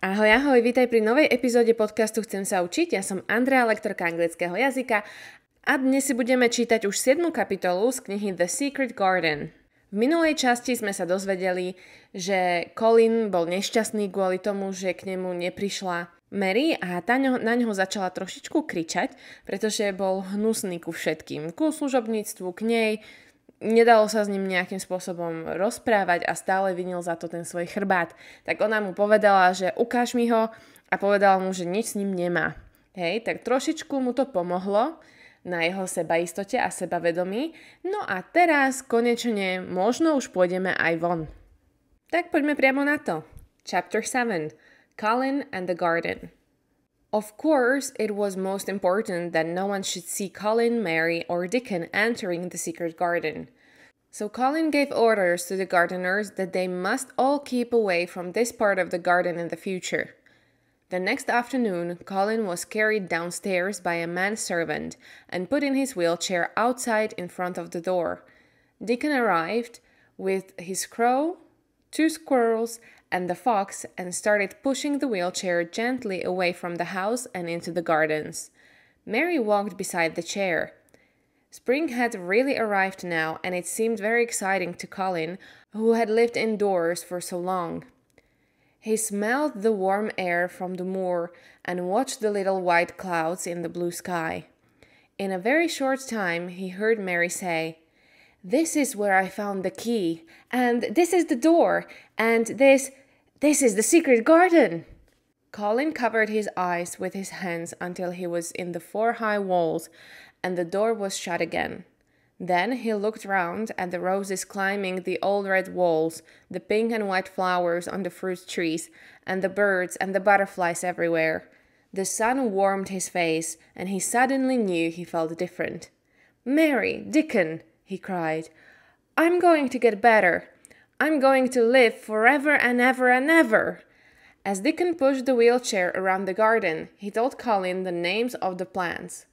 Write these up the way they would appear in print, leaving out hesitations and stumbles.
Ahoj, ahoj, vítaj pri novej epizóde podcastu Chcem sa učiť. Ja som Andrea, lektorka anglického jazyka a dnes si budeme čítať už 7. kapitolu z knihy The Secret Garden. V minulej časti sme sa dozvedeli, že Colin bol nešťastný kvôli tomu, že k nemu neprišla Mary a tá na ňoho začala trošičku kričať, pretože bol hnusný ku všetkým, ku služobníctvu, k nej. Nedalo sa s ním nejakým spôsobom rozprávať a stále vinil za to ten svoj chrbát. Tak ona mu povedala, že ukáž mi ho a povedala mu, že nič s ním nemá. Hej, tak trošičku mu to pomohlo na jeho sebaistote a sebavedomí. No a teraz konečne možno už pôjdeme aj von. Tak poďme priamo na to. Chapter 7. Colin and the Garden. Of course, it was most important that no one should see Colin, Mary, or Dickon entering the secret garden. So Colin gave orders to the gardeners that they must all keep away from this part of the garden in the future. The next afternoon, Colin was carried downstairs by a manservant and put in his wheelchair outside in front of the door. Dickon arrived with his crow, 2 squirrels, and the fox and started pushing the wheelchair gently away from the house and into the gardens. Mary walked beside the chair. Spring had really arrived now, and it seemed very exciting to Colin, who had lived indoors for so long. He smelled the warm air from the moor and watched the little white clouds in the blue sky. In a very short time, he heard Mary say, "This is where I found the key, and this is the door, and this is the secret garden." Colin covered his eyes with his hands until he was in the 4 high walls, and the door was shut again. Then he looked round at the roses climbing the old red walls, the pink and white flowers on the fruit trees, and the birds and the butterflies everywhere. The sun warmed his face, and he suddenly knew he felt different. "Mary, Dickon," he cried, "I'm going to get better. I'm going to live forever and ever and ever." As Dickon pushed the wheelchair around the garden, he told Colin the names of the plants.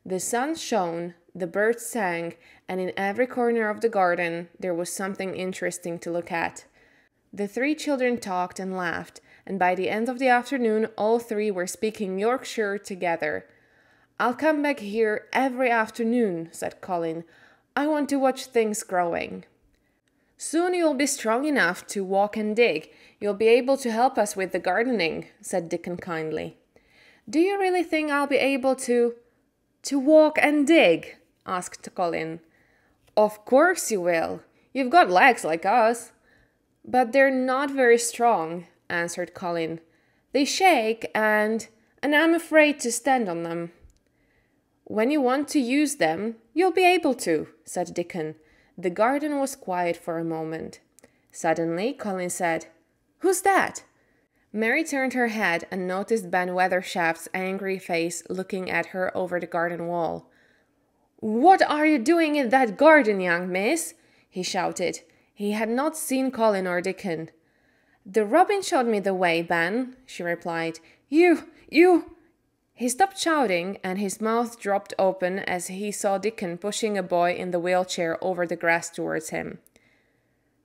The sun shone, the birds sang, and in every corner of the garden there was something interesting to look at. The 3 children talked and laughed, and by the end of the afternoon all 3 were speaking Yorkshire together. "I'll come back here every afternoon," said Colin. "I want to watch things growing." "Soon you'll be strong enough to walk and dig. You'll be able to help us with the gardening," said Dickon kindly. "Do you really think I'll be able to walk and dig?" asked Colin. "Of course you will. You've got legs like us." "But they're not very strong," answered Colin. "They shake and I'm afraid to stand on them." "When you want to use them, you'll be able to," said Dickon. The garden was quiet for a moment. Suddenly, Colin said, "Who's that?" Mary turned her head and noticed Ben Weathershaft's angry face looking at her over the garden wall. "What are you doing in that garden, young miss?" he shouted. He had not seen Colin or Dickon. "The robin showed me the way, Ben," she replied. You... He stopped shouting, and his mouth dropped open as he saw Dickon pushing a boy in the wheelchair over the grass towards him.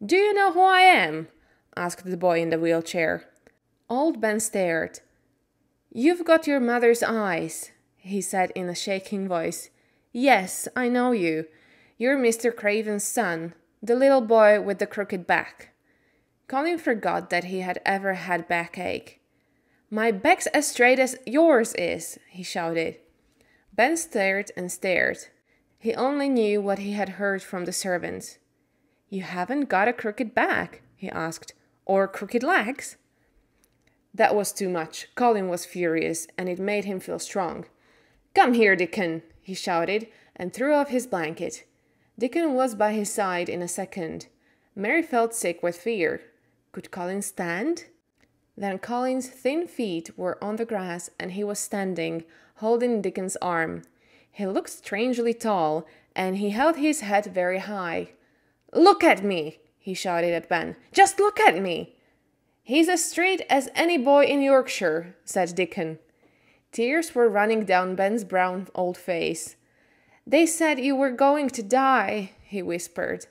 "Do you know who I am?" asked the boy in the wheelchair. Old Ben stared. "You've got your mother's eyes," he said in a shaking voice. "Yes, I know you. You're Mr. Craven's son, the little boy with the crooked back." Colin forgot that he had ever had backache. "My back's as straight as yours is," he shouted. Ben stared and stared. He only knew what he had heard from the servants. "You haven't got a crooked back?" he asked. "Or crooked legs?" That was too much. Colin was furious, and it made him feel strong. "Come here, Dickon," he shouted, and threw off his blanket. Dickon was by his side in a second. Mary felt sick with fear. Could Colin stand? Then Colin's thin feet were on the grass, and he was standing, holding Dickon's arm. He looked strangely tall, and he held his head very high. "Look at me!" he shouted at Ben. "Just look at me!" "He's as straight as any boy in Yorkshire," said Dickon. Tears were running down Ben's brown old face. "They said you were going to die," he whispered.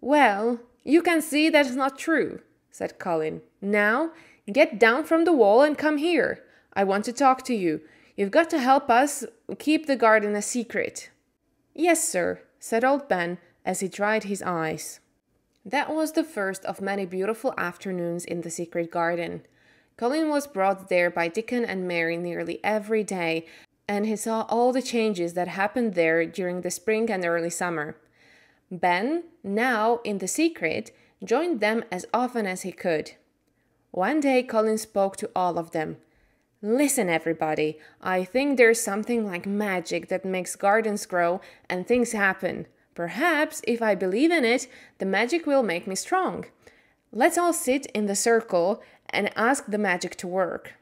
"Well, you can see that's not true," said Colin. "Now, Get down from the wall and come here. I want to talk to you. You've got to help us keep the garden a secret." "Yes, sir," said old Ben as he dried his eyes. That was the first of many beautiful afternoons in the secret garden. Colin was brought there by Dickon and Mary nearly every day, and he saw all the changes that happened there during the spring and early summer. Ben, now in the secret, joined them as often as he could. One day Colin spoke to all of them. "Listen, everybody, I think there's something like magic that makes gardens grow and things happen. Perhaps, if I believe in it, the magic will make me strong. Let's all sit in the circle and ask the magic to work."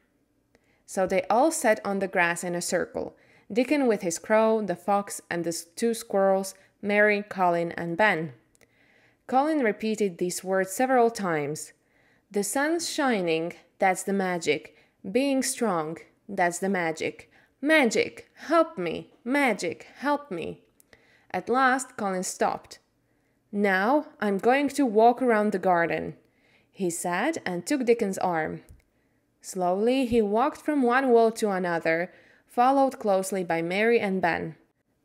So they all sat on the grass in a circle, Dickon with his crow, the fox, and the 2 squirrels, Mary, Colin, and Ben. Colin repeated these words several times. "The sun's shining, that's the magic. Being strong, that's the magic. Magic, help me. Magic, help me." At last, Colin stopped. "Now I'm going to walk around the garden," he said, and took Dickon's arm. Slowly, he walked from one wall to another, followed closely by Mary and Ben.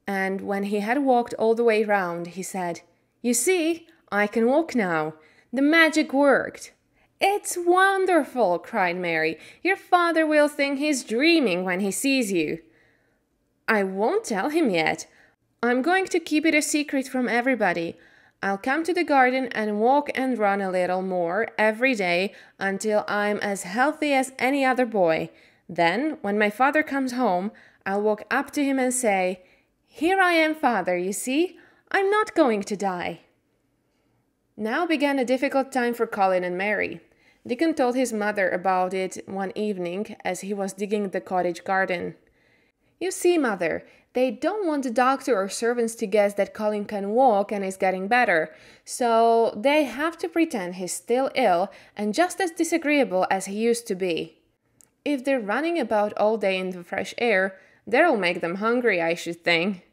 And when he had walked all the way round, he said, "You see, I can walk now. The magic worked." "It's wonderful," cried Mary. "Your father will think he's dreaming when he sees you." "I won't tell him yet. I'm going to keep it a secret from everybody. I'll come to the garden and walk and run a little more every day until I'm as healthy as any other boy. Then, when my father comes home, I'll walk up to him and say, 'Here I am, Father, you see? I'm not going to die.'" Now began a difficult time for Colin and Mary. Dickon told his mother about it one evening as he was digging the cottage garden. "You see, Mother, they don't want the doctor or servants to guess that Colin can walk and is getting better, so they have to pretend he's still ill and just as disagreeable as he used to be. If they're running about all day in the fresh air, that'll make them hungry, I should think."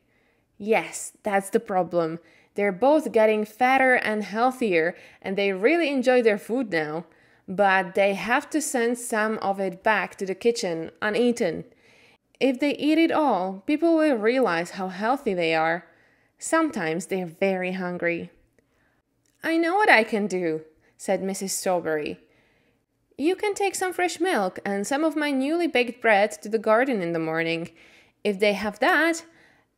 "Yes, that's the problem. They're both getting fatter and healthier, and they really enjoy their food now. But they have to send some of it back to the kitchen, uneaten. If they eat it all, people will realize how healthy they are. Sometimes they're very hungry." "I know what I can do," said Mrs. Strawberry. "You can take some fresh milk and some of my newly baked bread to the garden in the morning. If they have that,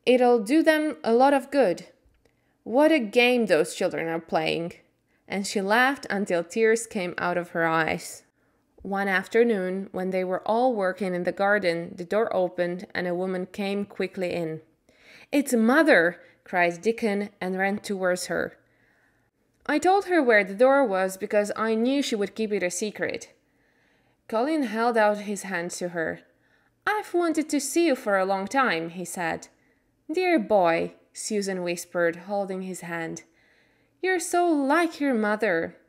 it'll do them a lot of good. What a game those children are playing." And she laughed until tears came out of her eyes. One afternoon, when they were all working in the garden, the door opened and a woman came quickly in. "It's Mother!" cried Dickon and ran towards her. "I told her where the door was because I knew she would keep it a secret." Colin held out his hand to her. "I've wanted to see you for a long time," he said. "Dear boy," Susan whispered, holding his hand. "You're so like your mother."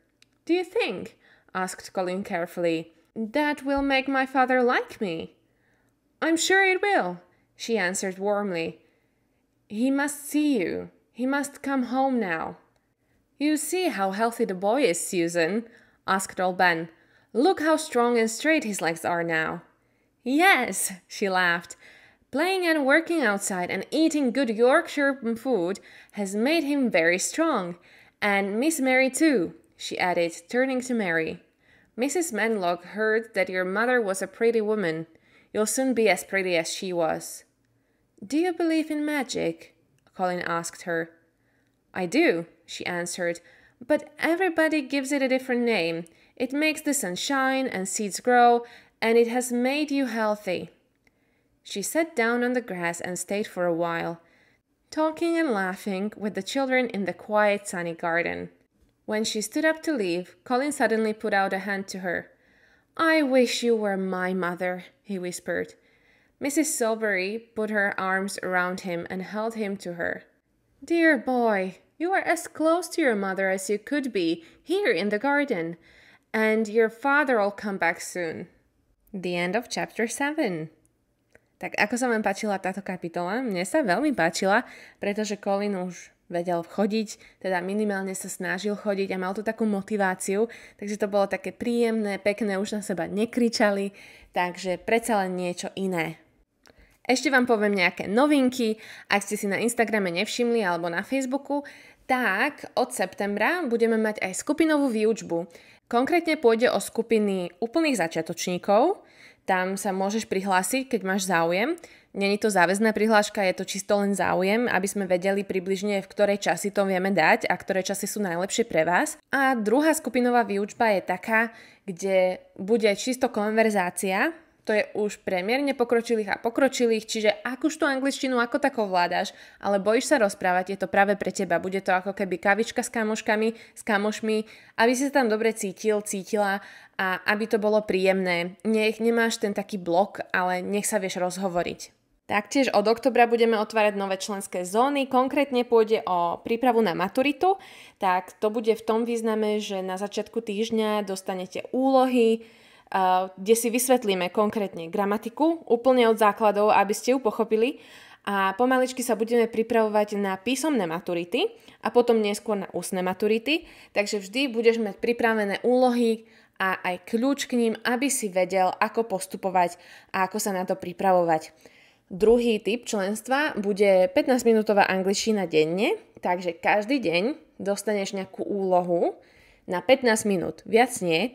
"Do you think," asked Colin carefully, "that will make my father like me?" "I'm sure it will," she answered warmly. "He must see you. He must come home now." "You see how healthy the boy is, Susan?" asked old Ben. "Look how strong and straight his legs are now." "Yes," she laughed. "Playing and working outside and eating good Yorkshire food has made him very strong. And Miss Mary too," she added, turning to Mary. "Mrs. Menlock heard that your mother was a pretty woman. You'll soon be as pretty as she was." "Do you believe in magic?" Colin asked her. "I do," she answered, "but everybody gives it a different name. It makes the sun shine and seeds grow, and it has made you healthy." She sat down on the grass and stayed for a while, talking and laughing with the children in the quiet, sunny garden. When she stood up to leave, Colin suddenly put out a hand to her. "I wish you were my mother," he whispered. Mrs. Silbury put her arms around him and held him to her. "Dear boy, you are as close to your mother as you could be here in the garden, and your father'll come back soon." The end of chapter 7. Tak ako sa vám páčila táto kapitola? Mne sa veľmi páčila, pretože Colin už vedel chodiť, teda minimálne sa snažil chodiť a mal tu takú motiváciu, takže to bolo také príjemné, pekné, už na seba nekričali, takže predsa len niečo iné. Ešte vám poviem nejaké novinky, ak ste si na Instagrame nevšimli alebo na Facebooku, tak od septembra budeme mať aj skupinovú výučbu. Konkrétne pôjde o skupiny úplných začiatočníkov. Tam sa môžeš prihlásiť, keď máš záujem. Není to záväzná prihláška, je to čisto len záujem, aby sme vedeli približne, v ktorej časy to vieme dať a ktoré časy sú najlepšie pre vás. A druhá skupinová výučba je taká, kde bude čisto konverzácia. To je už pre mierne pokročilých a pokročilých, čiže ak už tú angličtinu ako tako vládaš, ale bojíš sa rozprávať, je to práve pre teba. Bude to ako keby kavička s kamošmi, aby si sa tam dobre cítila a aby to bolo príjemné. Nech nemáš ten taký blok, ale nech sa vieš rozhovoriť. Taktiež od októbra budeme otvárať nové členské zóny, konkrétne pôjde o prípravu na maturitu, tak to bude v tom význame, že na začiatku týždňa dostanete úlohy, kde si vysvetlíme konkrétne gramatiku, úplne od základov, aby ste ju pochopili a pomaličky sa budeme pripravovať na písomné maturity a potom neskôr na ústne maturity, takže vždy budeš mať pripravené úlohy a aj kľúč k ním, aby si vedel, ako postupovať a ako sa na to pripravovať. Druhý typ členstva bude 15-minútová angličtina denne, takže každý deň dostaneš nejakú úlohu na 15 minút, viac nie.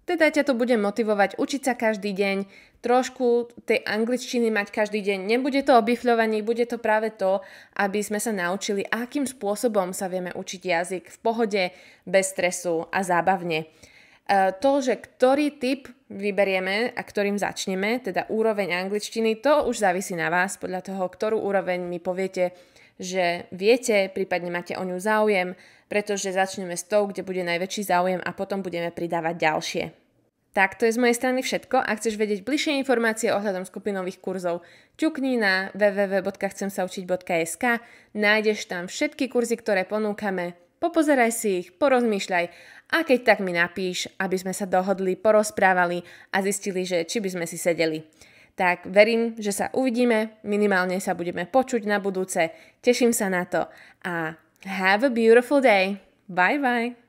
Teda ťa to bude motivovať učiť sa každý deň, trošku tej angličtiny mať každý deň. Nebude to o bifľovaní, bude to práve to, aby sme sa naučili, akým spôsobom sa vieme učiť jazyk v pohode, bez stresu a zábavne. To, že ktorý typ vyberieme a ktorým začneme, teda úroveň angličtiny, to už závisí na vás, podľa toho, ktorú úroveň mi poviete, že viete, prípadne máte o ňu záujem, pretože začneme s tou, kde bude najväčší záujem a potom budeme pridávať ďalšie. Tak to je z mojej strany všetko. Ak chceš vedieť bližšie informácie ohľadom skupinových kurzov, ťukni na www.chcemsaučiť.sk, nájdeš tam všetky kurzy, ktoré ponúkame, popozeraj si ich, porozmýšľaj a keď tak mi napíš, aby sme sa dohodli, porozprávali a zistili, že či by sme si sedeli. Tak verím, že sa uvidíme, minimálne sa budeme počuť na budúce, teším sa na to a have a beautiful day. Bye bye.